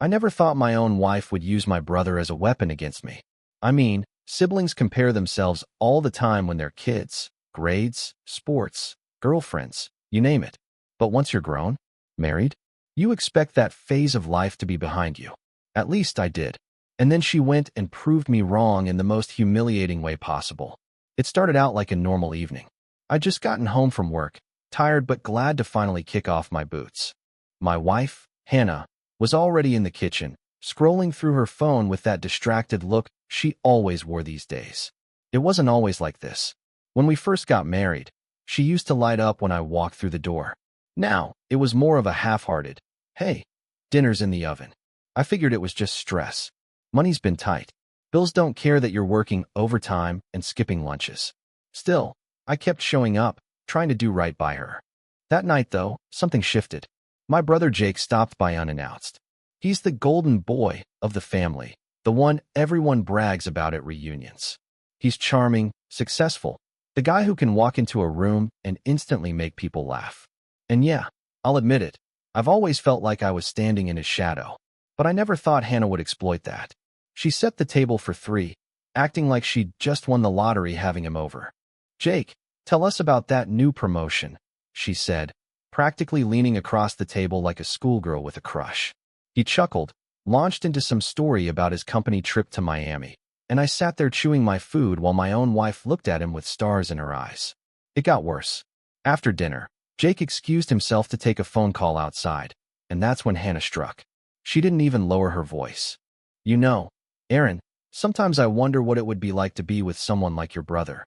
I never thought my own wife would use my brother as a weapon against me. I mean, siblings compare themselves all the time when they're kids, grades, sports, girlfriends, you name it. But once you're grown, married, you expect that phase of life to be behind you. At least I did. And then she went and proved me wrong in the most humiliating way possible. It started out like a normal evening. I'd just gotten home from work, tired but glad to finally kick off my boots. My wife, Hannah, was already in the kitchen, scrolling through her phone with that distracted look she always wore these days. It wasn't always like this. When we first got married, she used to light up when I walked through the door. Now, it was more of a half-hearted, "Hey, dinner's in the oven." I figured it was just stress. Money's been tight. Bills don't care that you're working overtime and skipping lunches. Still, I kept showing up, trying to do right by her. That night, though, something shifted. My brother Jake stopped by unannounced. He's the golden boy of the family, the one everyone brags about at reunions. He's charming, successful, the guy who can walk into a room and instantly make people laugh. And yeah, I'll admit it, I've always felt like I was standing in his shadow. But I never thought Hannah would exploit that. She set the table for three, acting like she'd just won the lottery having him over. "Jake, tell us about that new promotion," she said, practically leaning across the table like a schoolgirl with a crush. He chuckled, launched into some story about his company trip to Miami, and I sat there chewing my food while my own wife looked at him with stars in her eyes. It got worse. After dinner, Jake excused himself to take a phone call outside, and that's when Hannah struck. She didn't even lower her voice. "You know, Aaron, sometimes I wonder what it would be like to be with someone like your brother."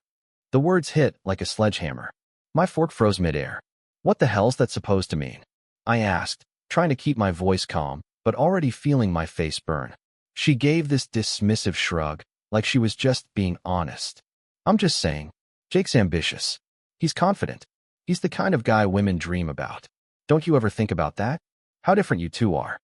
The words hit like a sledgehammer. My fork froze midair. "What the hell's that supposed to mean?" I asked, trying to keep my voice calm, but already feeling my face burn. She gave this dismissive shrug, like she was just being honest. "I'm just saying, Jake's ambitious. He's confident. He's the kind of guy women dream about. Don't you ever think about that? How different you two are."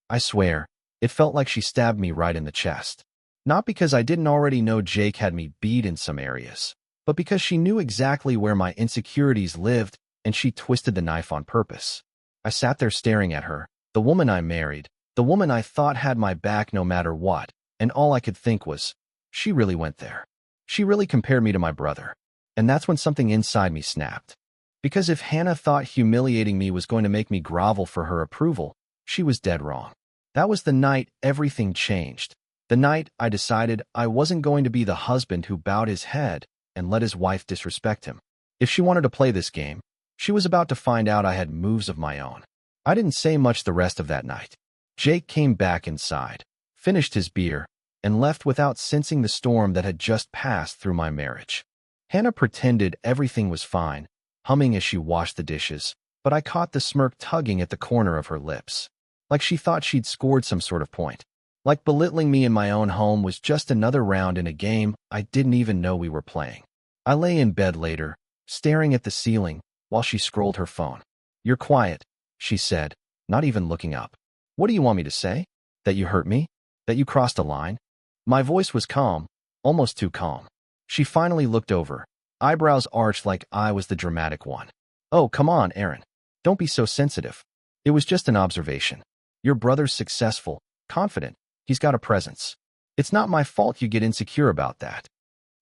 I swear, it felt like she stabbed me right in the chest. Not because I didn't already know Jake had me beat in some areas, but because she knew exactly where my insecurities lived, and she twisted the knife on purpose. I sat there staring at her, the woman I married, the woman I thought had my back no matter what, and all I could think was, she really went there. She really compared me to my brother. And that's when something inside me snapped. Because if Hannah thought humiliating me was going to make me grovel for her approval, she was dead wrong. That was the night everything changed. The night I decided I wasn't going to be the husband who bowed his head and let his wife disrespect him. If she wanted to play this game, she was about to find out I had moves of my own. I didn't say much the rest of that night. Jake came back inside, finished his beer, and left without sensing the storm that had just passed through my marriage. Hannah pretended everything was fine, humming as she washed the dishes, but I caught the smirk tugging at the corner of her lips. Like she thought she'd scored some sort of point. Like belittling me in my own home was just another round in a game I didn't even know we were playing. I lay in bed later, staring at the ceiling, while she scrolled her phone. "You're quiet," she said, not even looking up. "What do you want me to say? That you hurt me? That you crossed a line?" My voice was calm, almost too calm. She finally looked over, eyebrows arched like I was the dramatic one. "Oh, come on, Aaron. Don't be so sensitive. It was just an observation. Your brother's successful, confident. He's got a presence. It's not my fault you get insecure about that."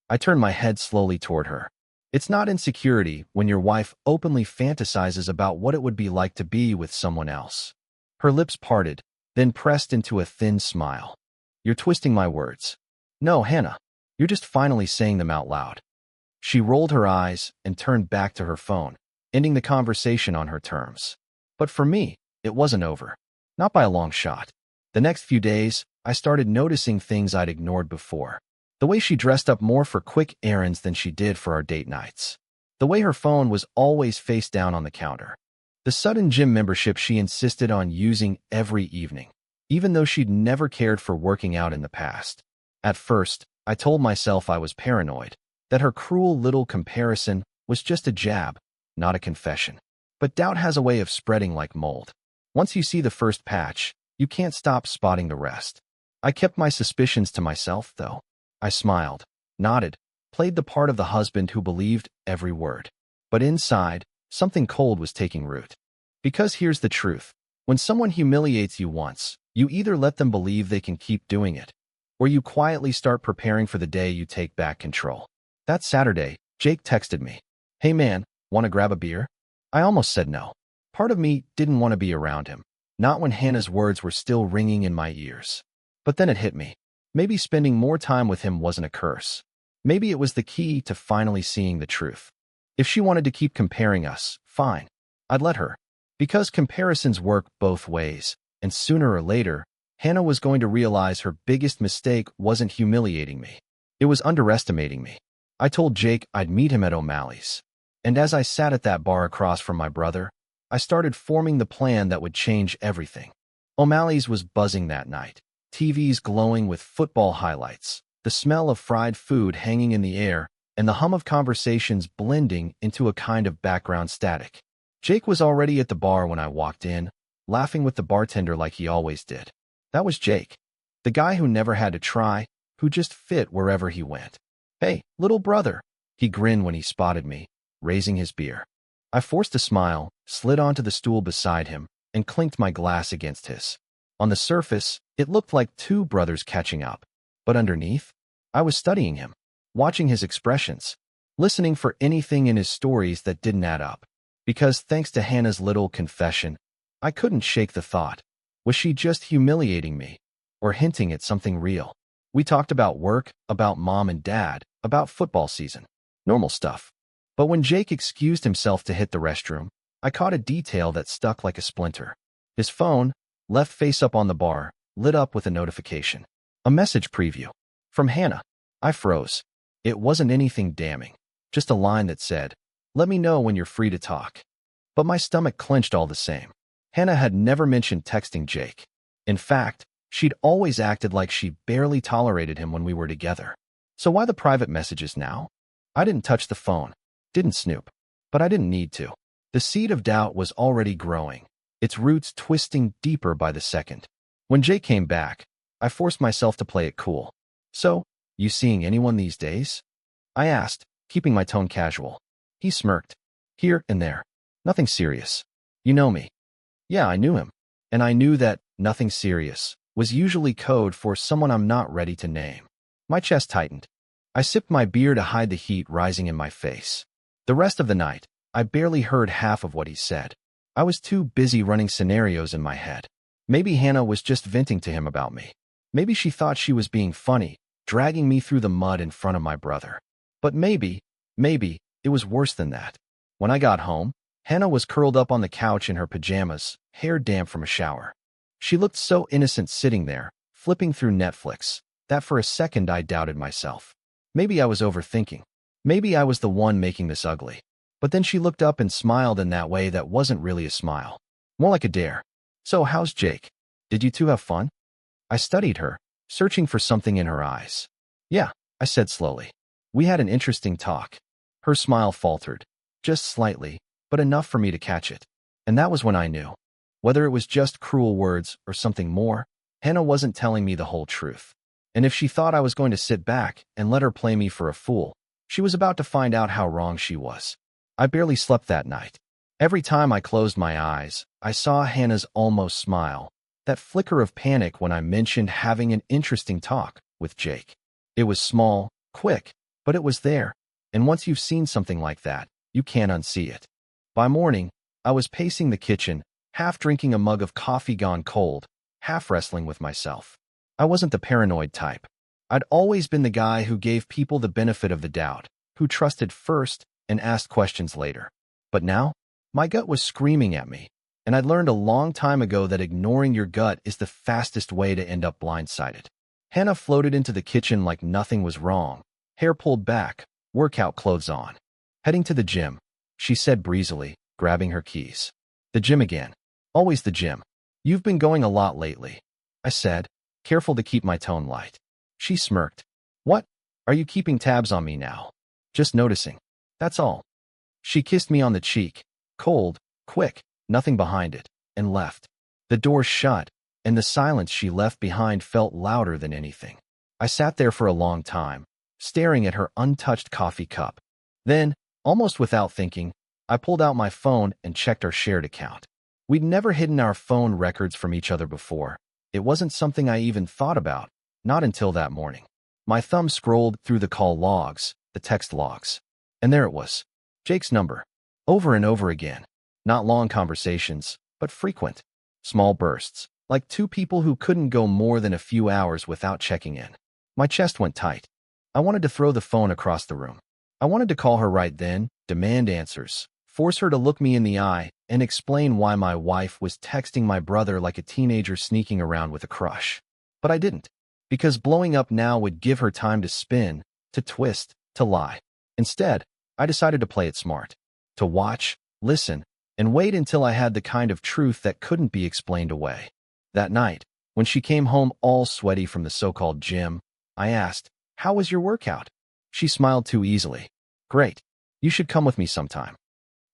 I turned my head slowly toward her. It's not insecurity when your wife openly fantasizes about what it would be like to be with someone else. Her lips parted, then pressed into a thin smile. "You're twisting my words." "No, Hannah. You're just finally saying them out loud." She rolled her eyes and turned back to her phone, ending the conversation on her terms. But for me, it wasn't over. Not by a long shot. The next few days, I started noticing things I'd ignored before. The way she dressed up more for quick errands than she did for our date nights. The way her phone was always face down on the counter. The sudden gym membership she insisted on using every evening, even though she'd never cared for working out in the past. At first, I told myself I was paranoid, that her cruel little comparison was just a jab, not a confession. But doubt has a way of spreading like mold. Once you see the first patch, you can't stop spotting the rest. I kept my suspicions to myself, though. I smiled, nodded, played the part of the husband who believed every word. But inside, something cold was taking root. Because here's the truth. When someone humiliates you once, you either let them believe they can keep doing it, or you quietly start preparing for the day you take back control. That Saturday, Jake texted me, "Hey man, want to grab a beer?" I almost said no. Part of me didn't want to be around him, not when Hannah's words were still ringing in my ears. But then it hit me. Maybe spending more time with him wasn't a curse. Maybe it was the key to finally seeing the truth. If she wanted to keep comparing us, fine. I'd let her. Because comparisons work both ways, and sooner or later, Hannah was going to realize her biggest mistake wasn't humiliating me. It was underestimating me. I told Jake I'd meet him at O'Malley's. And as I sat at that bar across from my brother, I started forming the plan that would change everything. O'Malley's was buzzing that night, TVs glowing with football highlights, the smell of fried food hanging in the air, and the hum of conversations blending into a kind of background static. Jake was already at the bar when I walked in, laughing with the bartender like he always did. That was Jake, the guy who never had to try, who just fit wherever he went. "Hey, little brother," he grinned when he spotted me, raising his beer. I forced a smile, slid onto the stool beside him, and clinked my glass against his. On the surface, it looked like two brothers catching up, but underneath, I was studying him, watching his expressions, listening for anything in his stories that didn't add up. Because thanks to Hannah's little confession, I couldn't shake the thought. Was she just humiliating me, or hinting at something real? We talked about work, about mom and dad, about football season. Normal stuff. But when Jake excused himself to hit the restroom, I caught a detail that stuck like a splinter. His phone, left face up on the bar, lit up with a notification. A message preview. From Hannah. I froze. It wasn't anything damning. Just a line that said, "Let me know when you're free to talk." But my stomach clenched all the same. Hannah had never mentioned texting Jake. In fact, she'd always acted like she barely tolerated him when we were together. So why the private messages now? I didn't touch the phone, didn't snoop, but I didn't need to. The seed of doubt was already growing, its roots twisting deeper by the second. When Jake came back, I forced myself to play it cool. "So, you seeing anyone these days?" I asked, keeping my tone casual. He smirked. "Here and there. Nothing serious. You know me." Yeah, I knew him. And I knew that nothing serious was usually code for someone I'm not ready to name. My chest tightened. I sipped my beer to hide the heat rising in my face. The rest of the night, I barely heard half of what he said. I was too busy running scenarios in my head. Maybe Hannah was just venting to him about me. Maybe she thought she was being funny, dragging me through the mud in front of my brother. But maybe, it was worse than that. When I got home, Hannah was curled up on the couch in her pajamas, hair damp from a shower. She looked so innocent sitting there, flipping through Netflix, that for a second I doubted myself. Maybe I was overthinking. Maybe I was the one making this ugly. But then she looked up and smiled in that way that wasn't really a smile. More like a dare. "So how's Jake? Did you two have fun?" I studied her, searching for something in her eyes. "Yeah," I said slowly. "We had an interesting talk." Her smile faltered, just slightly, but enough for me to catch it. And that was when I knew. Whether it was just cruel words or something more, Hannah wasn't telling me the whole truth. And if she thought I was going to sit back and let her play me for a fool, she was about to find out how wrong she was. I barely slept that night. Every time I closed my eyes, I saw Hannah's almost smile, that flicker of panic when I mentioned having an interesting talk with Jake. It was small, quick, but it was there. And once you've seen something like that, you can't unsee it. By morning, I was pacing the kitchen, half drinking a mug of coffee gone cold, half wrestling with myself. I wasn't the paranoid type. I'd always been the guy who gave people the benefit of the doubt, who trusted first and asked questions later. But now, my gut was screaming at me, and I'd learned a long time ago that ignoring your gut is the fastest way to end up blindsided. Hannah floated into the kitchen like nothing was wrong, hair pulled back, workout clothes on. "Heading to the gym," she said breezily, grabbing her keys. "The gym again. Always the gym. You've been going a lot lately," I said, careful to keep my tone light. She smirked. "What? Are you keeping tabs on me now?" "Just noticing. That's all." She kissed me on the cheek, cold, quick, nothing behind it, and left. The door shut, and the silence she left behind felt louder than anything. I sat there for a long time, staring at her untouched coffee cup. Then, almost without thinking, I pulled out my phone and checked our shared account. We'd never hidden our phone records from each other before. It wasn't something I even thought about, not until that morning. My thumb scrolled through the call logs, the text logs. And there it was. Jake's number. Over and over again. Not long conversations, but frequent. Small bursts, like two people who couldn't go more than a few hours without checking in. My chest went tight. I wanted to throw the phone across the room. I wanted to call her right then, demand answers, force her to look me in the eye, and explain why my wife was texting my brother like a teenager sneaking around with a crush. But I didn't, because blowing up now would give her time to spin, to twist, to lie. Instead, I decided to play it smart, to watch, listen, and wait until I had the kind of truth that couldn't be explained away. That night, when she came home all sweaty from the so-called gym, I asked, "How was your workout?" She smiled too easily. "Great. You should come with me sometime."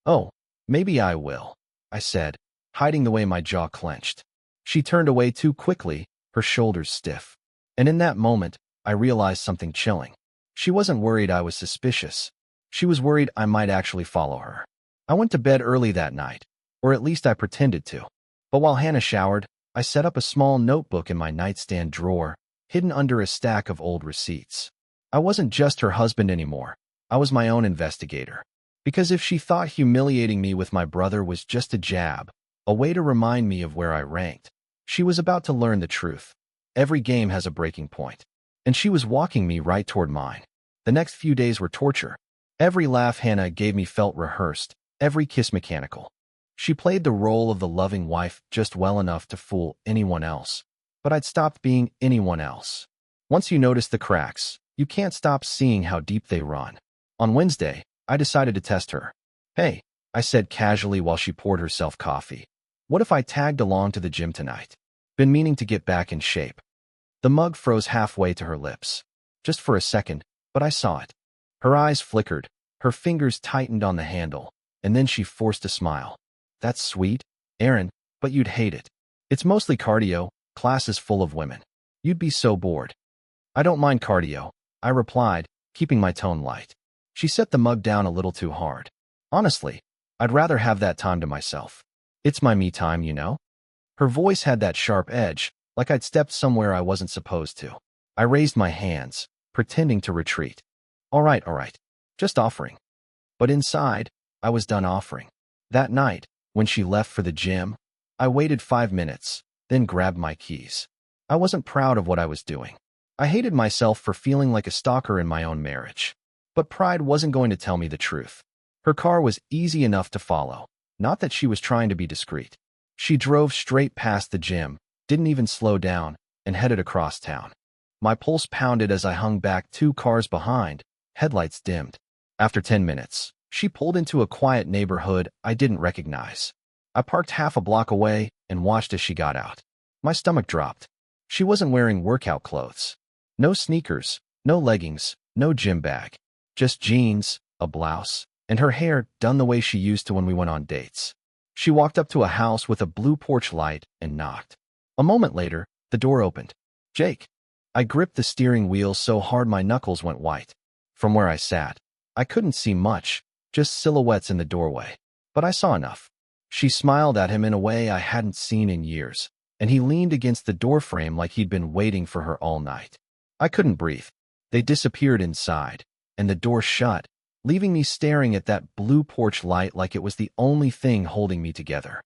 "Oh, maybe I will," I said, hiding the way my jaw clenched. She turned away too quickly, her shoulders stiff. And in that moment, I realized something chilling. She wasn't worried I was suspicious. She was worried I might actually follow her. I went to bed early that night, or at least I pretended to. But while Hannah showered, I set up a small notebook in my nightstand drawer, hidden under a stack of old receipts. I wasn't just her husband anymore. I was my own investigator. Because if she thought humiliating me with my brother was just a jab, a way to remind me of where I ranked, she was about to learn the truth. Every game has a breaking point. And she was walking me right toward mine. The next few days were torture. Every laugh Hannah gave me felt rehearsed, every kiss mechanical. She played the role of the loving wife just well enough to fool anyone else. But I'd stopped being anyone else. Once you notice the cracks, you can't stop seeing how deep they run. On Wednesday, I decided to test her. "Hey," I said casually while she poured herself coffee. "What if I tagged along to the gym tonight? Been meaning to get back in shape." The mug froze halfway to her lips. Just for a second, but I saw it. Her eyes flickered, her fingers tightened on the handle, and then she forced a smile. "That's sweet, Aaron, but you'd hate it. It's mostly cardio, class is full of women. You'd be so bored." "I don't mind cardio," I replied, keeping my tone light. She set the mug down a little too hard. "Honestly, I'd rather have that time to myself. It's my me time, you know?" Her voice had that sharp edge, like I'd stepped somewhere I wasn't supposed to. I raised my hands, pretending to retreat. All right, just offering." But inside, I was done offering. That night, when she left for the gym, I waited 5 minutes, then grabbed my keys. I wasn't proud of what I was doing. I hated myself for feeling like a stalker in my own marriage. But pride wasn't going to tell me the truth. Her car was easy enough to follow, not that she was trying to be discreet. She drove straight past the gym, didn't even slow down, and headed across town. My pulse pounded as I hung back 2 cars behind, headlights dimmed. After 10 minutes, she pulled into a quiet neighborhood I didn't recognize. I parked half a block away and watched as she got out. My stomach dropped. She wasn't wearing workout clothes. No sneakers, no leggings, no gym bag. Just jeans, a blouse, and her hair done the way she used to when we went on dates. She walked up to a house with a blue porch light and knocked. A moment later, the door opened. "Jake." I gripped the steering wheel so hard my knuckles went white. From where I sat, I couldn't see much, just silhouettes in the doorway. But I saw enough. She smiled at him in a way I hadn't seen in years, and he leaned against the doorframe like he'd been waiting for her all night. I couldn't breathe. They disappeared inside, and the door shut, leaving me staring at that blue porch light like it was the only thing holding me together.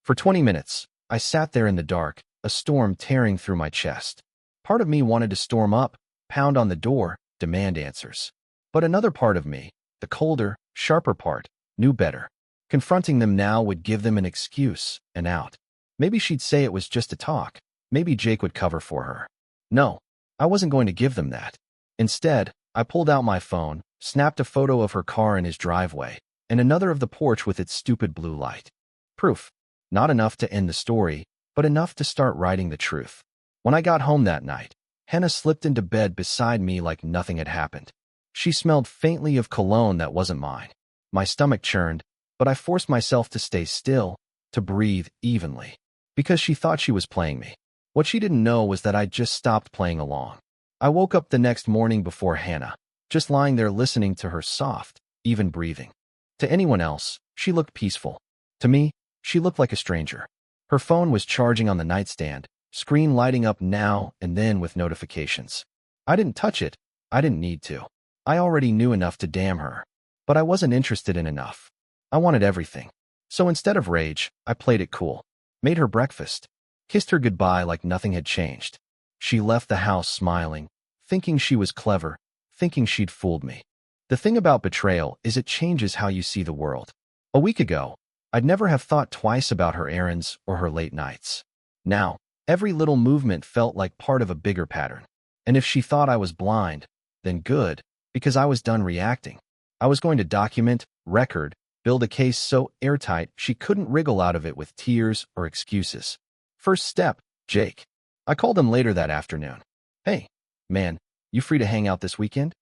For 20 minutes, I sat there in the dark, a storm tearing through my chest. Part of me wanted to storm up, pound on the door, demand answers. But another part of me, the colder, sharper part, knew better. Confronting them now would give them an excuse, an out. Maybe she'd say it was just a talk. Maybe Jake would cover for her. No, I wasn't going to give them that. Instead, I pulled out my phone, snapped a photo of her car in his driveway, and another of the porch with its stupid blue light. Proof. Not enough to end the story, but enough to start writing the truth. When I got home that night, Hannah slipped into bed beside me like nothing had happened. She smelled faintly of cologne that wasn't mine. My stomach churned, but I forced myself to stay still, to breathe evenly. Because she thought she was playing me. What she didn't know was that I'd just stopped playing along. I woke up the next morning before Hannah, just lying there listening to her soft, even breathing. To anyone else, she looked peaceful. To me, She looked like a stranger. Her phone was charging on the nightstand, screen lighting up now and then with notifications. I didn't touch it. I didn't need to. I already knew enough to damn her. But I wasn't interested in enough. I wanted everything. So instead of rage, I played it cool. Made her breakfast. Kissed her goodbye like nothing had changed. She left the house smiling, thinking she was clever, thinking she'd fooled me. The thing about betrayal is it changes how you see the world. A week ago, I'd never have thought twice about her errands or her late nights. Now, every little movement felt like part of a bigger pattern. And if she thought I was blind, then good, because I was done reacting. I was going to document, record, build a case so airtight she couldn't wriggle out of it with tears or excuses. First step, Jake. I called him later that afternoon. Hey, man, you free to hang out this weekend?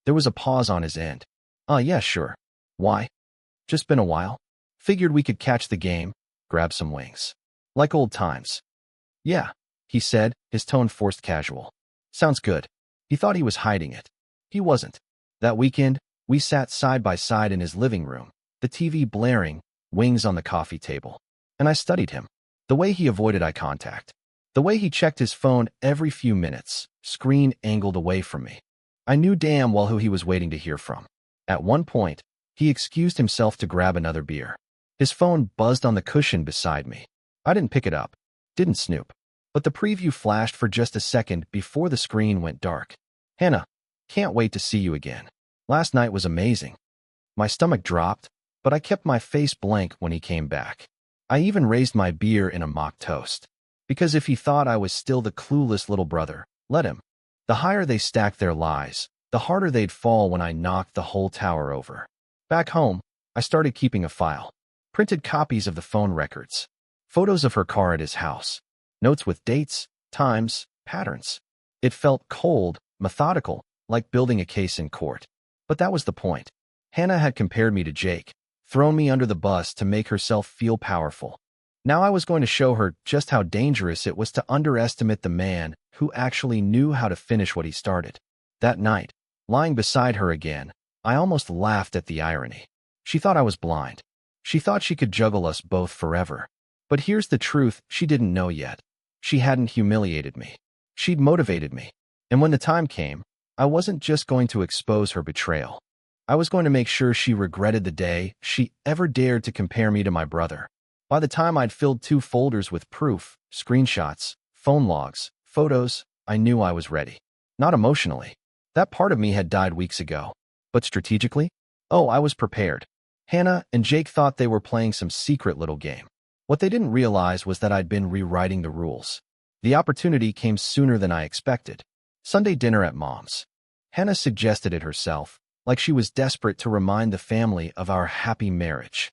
There was a pause on his end. Yeah, sure. Why? Just been a while. Figured we could catch the game, grab some wings. Like old times. Yeah, he said, his tone forced casual. Sounds good. He thought he was hiding it. He wasn't. That weekend, we sat side by side in his living room, the TV blaring, wings on the coffee table. And I studied him. The way he avoided eye contact. The way he checked his phone every few minutes, screen angled away from me. I knew damn well who he was waiting to hear from. At one point, he excused himself to grab another beer. His phone buzzed on the cushion beside me. I didn't pick it up. Didn't snoop. But the preview flashed for just a second before the screen went dark. Hannah, can't wait to see you again. Last night was amazing. My stomach dropped, but I kept my face blank when he came back. I even raised my beer in a mock toast. Because if he thought I was still the clueless little brother, let him. The higher they stacked their lies, the harder they'd fall when I knocked the whole tower over. Back home, I started keeping a file. Printed copies of the phone records. Photos of her car at his house. Notes with dates, times, patterns. It felt cold, methodical, like building a case in court. But that was the point. Hannah had compared me to Jake, thrown me under the bus to make herself feel powerful. Now I was going to show her just how dangerous it was to underestimate the man who actually knew how to finish what he started. That night, lying beside her again, I almost laughed at the irony. She thought I was blind. She thought she could juggle us both forever. But here's the truth she didn't know yet. She hadn't humiliated me. She'd motivated me. And when the time came, I wasn't just going to expose her betrayal. I was going to make sure she regretted the day she ever dared to compare me to my brother. By the time I'd filled 2 folders with proof, screenshots, phone logs, photos, I knew I was ready. Not emotionally. That part of me had died weeks ago. But strategically? Oh, I was prepared. Hannah and Jake thought they were playing some secret little game. What they didn't realize was that I'd been rewriting the rules. The opportunity came sooner than I expected. Sunday dinner at Mom's. Hannah suggested it herself, like she was desperate to remind the family of our happy marriage.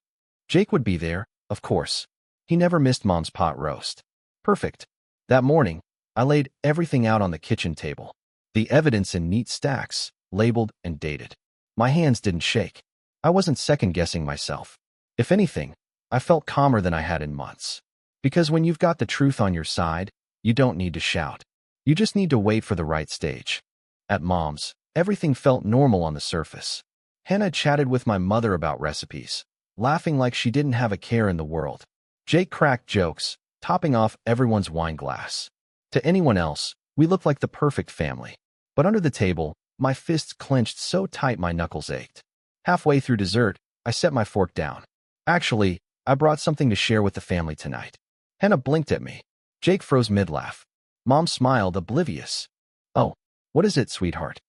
Jake would be there, of course. He never missed Mom's pot roast. Perfect. That morning, I laid everything out on the kitchen table. The evidence in neat stacks, labeled and dated. My hands didn't shake. I wasn't second-guessing myself. If anything, I felt calmer than I had in months. Because when you've got the truth on your side, you don't need to shout. You just need to wait for the right stage. At Mom's, everything felt normal on the surface. Hannah chatted with my mother about recipes, laughing like she didn't have a care in the world. Jake cracked jokes, topping off everyone's wine glass. To anyone else, we looked like the perfect family. But under the table, my fists clenched so tight my knuckles ached. Halfway through dessert, I set my fork down. Actually, I brought something to share with the family tonight. Hannah blinked at me. Jake froze mid-laugh. Mom smiled, oblivious. Oh, what is it, sweetheart?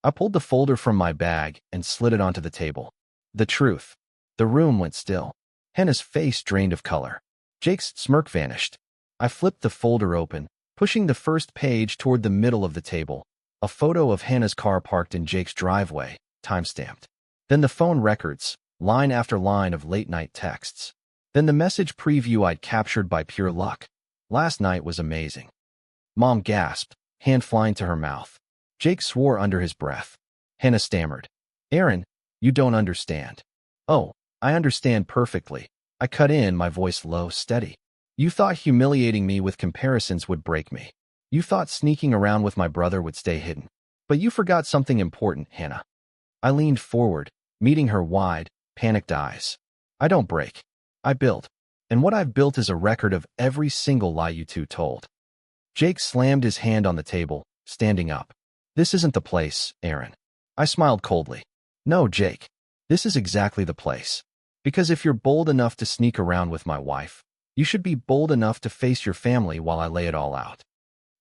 I pulled the folder from my bag and slid it onto the table. The truth. The room went still. Hannah's face drained of color. Jake's smirk vanished. I flipped the folder open, pushing the first page toward the middle of the table. A photo of Hannah's car parked in Jake's driveway, time-stamped. Then the phone records, line after line of late-night texts. Then the message preview I'd captured by pure luck. Last night was amazing. Mom gasped, hand flying to her mouth. Jake swore under his breath. Hannah stammered. Aaron, you don't understand. Oh, I understand perfectly. I cut in, my voice low, steady. You thought humiliating me with comparisons would break me. You thought sneaking around with my brother would stay hidden. But you forgot something important, Hannah. I leaned forward, meeting her wide, panicked eyes. I don't break. I build. And what I've built is a record of every single lie you two told. Jake slammed his hand on the table, standing up. This isn't the place, Aaron. I smiled coldly. No, Jake. This is exactly the place. Because if you're bold enough to sneak around with my wife, you should be bold enough to face your family while I lay it all out.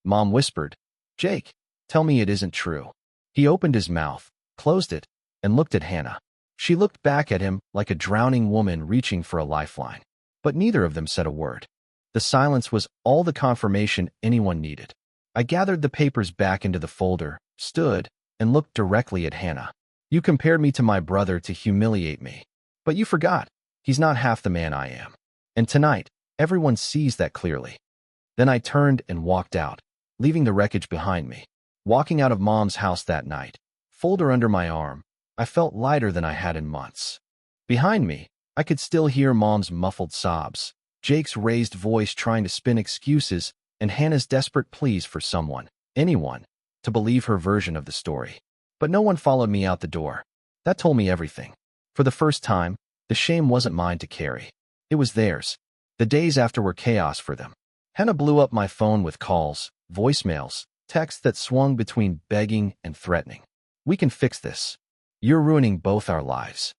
Mom whispered, Jake, tell me it isn't true. He opened his mouth, closed it, and looked at Hannah. She looked back at him like a drowning woman reaching for a lifeline. But neither of them said a word. The silence was all the confirmation anyone needed. I gathered the papers back into the folder, stood, and looked directly at Hannah. You compared me to my brother to humiliate me. But you forgot. He's not half the man I am. And tonight, everyone sees that clearly. Then I turned and walked out, leaving the wreckage behind me. Walking out of Mom's house that night, folder under my arm, I felt lighter than I had in months. Behind me, I could still hear Mom's muffled sobs, Jake's raised voice trying to spin excuses, and Hannah's desperate pleas for someone, anyone, to believe her version of the story. But no one followed me out the door. That told me everything. For the first time, the shame wasn't mine to carry. It was theirs. The days after were chaos for them. Hannah blew up my phone with calls, voicemails, texts that swung between begging and threatening. We can fix this. You're ruining both our lives.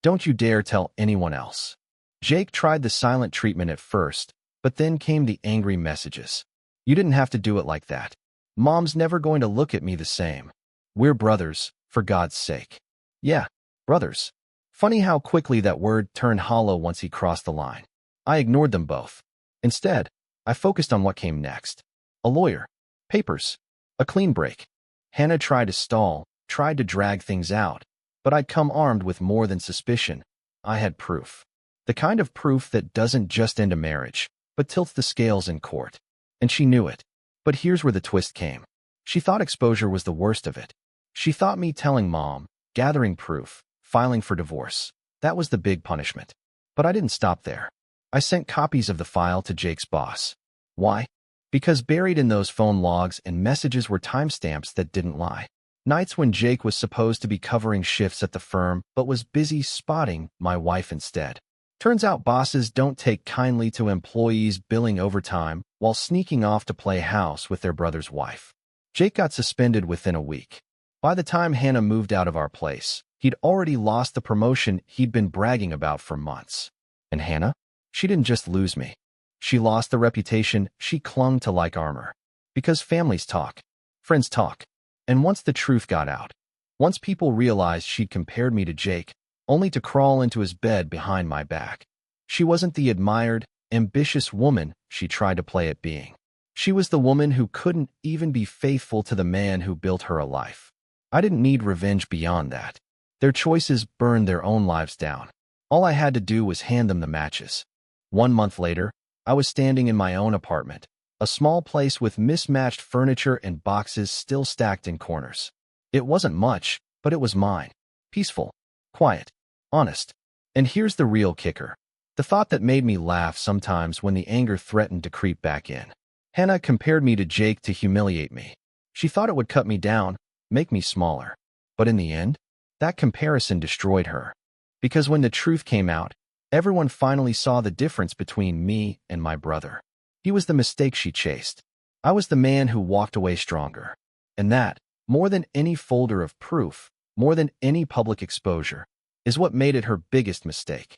Don't you dare tell anyone else. Jake tried the silent treatment at first, but then came the angry messages. You didn't have to do it like that. Mom's never going to look at me the same. We're brothers, for God's sake. Yeah, brothers. Funny how quickly that word turned hollow once he crossed the line. I ignored them both. Instead, I focused on what came next. A lawyer. Papers. A clean break. Hannah tried to stall, tried to drag things out, but I'd come armed with more than suspicion. I had proof. The kind of proof that doesn't just end a marriage, but tilts the scales in court. And she knew it. But here's where the twist came. She thought exposure was the worst of it. She thought me telling Mom, gathering proof, filing for divorce, that was the big punishment. But I didn't stop there. I sent copies of the file to Jake's boss. Why? Because buried in those phone logs and messages were timestamps that didn't lie. Nights when Jake was supposed to be covering shifts at the firm but was busy spotting my wife instead. Turns out bosses don't take kindly to employees billing overtime while sneaking off to play house with their brother's wife. Jake got suspended within a week. By the time Hannah moved out of our place, he'd already lost the promotion he'd been bragging about for months. And Hannah? She didn't just lose me. She lost the reputation she clung to like armor. Because families talk. Friends talk. And once the truth got out, once people realized she'd compared me to Jake, only to crawl into his bed behind my back, she wasn't the admired, ambitious woman she tried to play at being. She was the woman who couldn't even be faithful to the man who built her a life. I didn't need revenge beyond that. Their choices burned their own lives down. All I had to do was hand them the matches. 1 month later, I was standing in my own apartment, a small place with mismatched furniture and boxes still stacked in corners. It wasn't much, but it was mine. Peaceful, quiet, honest. And here's the real kicker. The thought that made me laugh sometimes when the anger threatened to creep back in. Hannah compared me to Jake to humiliate me. She thought it would cut me down, make me smaller. But in the end, that comparison destroyed her. Because when the truth came out, everyone finally saw the difference between me and my brother. He was the mistake she chased. I was the man who walked away stronger. And that, more than any folder of proof, more than any public exposure, is what made it her biggest mistake.